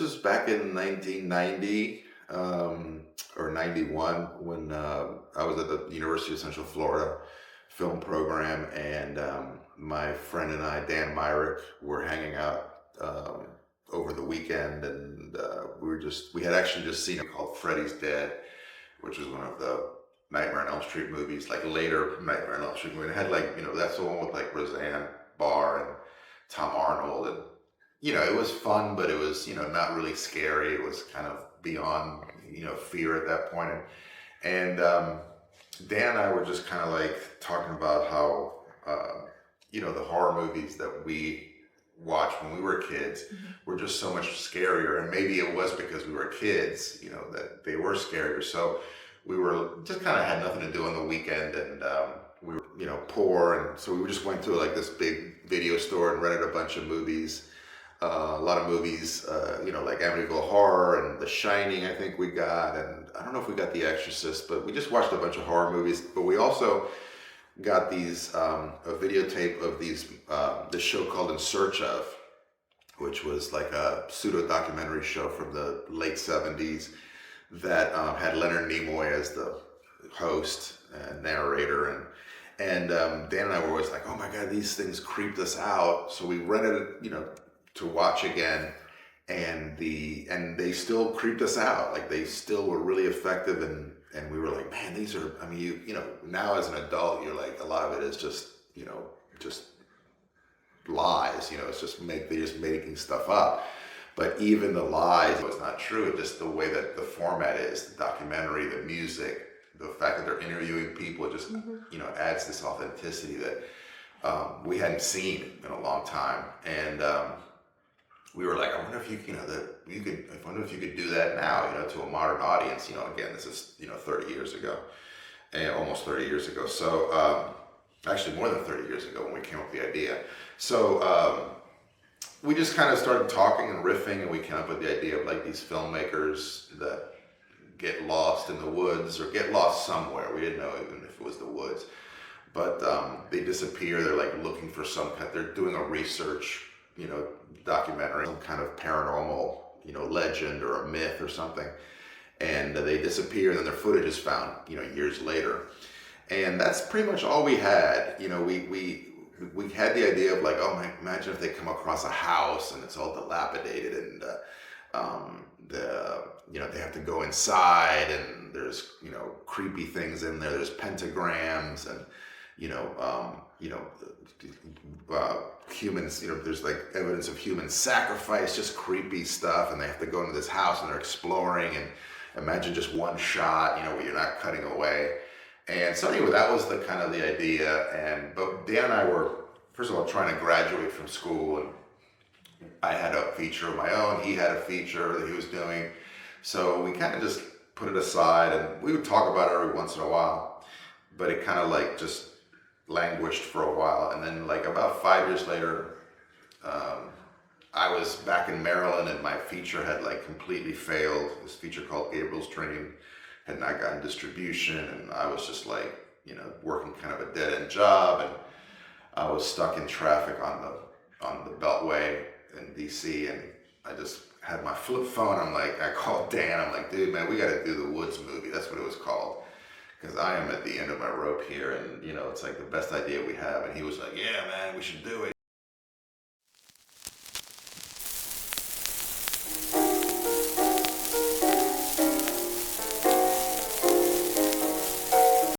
was back in 1990 or 91 when I was at the University of Central Florida film program, and my friend and I, Dan Myrick, were hanging out over the weekend, and we had actually just seen it called Freddy's Dead, which was one of the Nightmare on Elm Street movies, like later Nightmare on Elm Street movie. It had like, that's the one with like Roseanne Barr and Tom Arnold, and it was fun, but it was, not really scary. It was kind of beyond, fear at that point. And Dan and I were just kind of like talking about how, the horror movies that we watched when we were kids were just so much scarier. And maybe it was because we were kids, that they were scarier. So we were just kind of had nothing to do on the weekend, and we were, poor. And so we just went to like this big video store and rented a bunch of movies. A lot of movies, like Amityville Horror and The Shining, I think we got, and I don't know if we got The Exorcist, but we just watched a bunch of horror movies. But we also got these, a videotape of this show called In Search Of, which was like a pseudo documentary show from the late 70s that had Leonard Nimoy as the host and narrator, and Dan and I were always like, oh my God, these things creeped us out. So we rented it, to watch again, and they still creeped us out. Like they still were really effective, and we were like, man, these are, I mean, now as an adult, you're like, a lot of it is just, just lies, it's just they're just making stuff up. But even the lies, it's not true. Just the way that the format is, the documentary, the music, the fact that they're interviewing people, just, adds this authenticity that we hadn't seen in a long time. And, we were like, I wonder if I wonder if you could do that now, to a modern audience. Again, this is 30 years ago, and almost 30 years ago. So actually, more than 30 years ago when we came up with the idea. So we just kind of started talking and riffing, and we came up with the idea of like these filmmakers that get lost in the woods or get lost somewhere. We didn't know even if it was the woods, but they disappear. They're like looking for they're doing a research, documentary, some kind of paranormal, legend or a myth or something. And they disappear, and then their footage is found, years later. And that's pretty much all we had. We had the idea of like, oh my, imagine if they come across a house and it's all dilapidated, and they have to go inside, and there's, creepy things in there. There's pentagrams, and, humans, there's like evidence of human sacrifice, just creepy stuff, and they have to go into this house and they're exploring, and imagine just one shot, where you're not cutting away. And so anyway, that was the kind of the idea. But Dan and I were, first of all, trying to graduate from school, and I had a feature of my own, he had a feature that he was doing. So we kind of just put it aside, and we would talk about it every once in a while, but it kind of like just languished for a while. And then like about 5 years later, I was back in Maryland, and my feature had like completely failed. This feature called Gabriel's Dream had not gotten distribution, and I was just like, working kind of a dead-end job, and I was stuck in traffic on the Beltway in DC, and I just had my flip phone. I called Dan. I'm like, dude, man, we got to do the Woods movie. That's what it was called. Because I am at the end of my rope here, and it's like the best idea we have. And he was like, yeah, man, we should do it.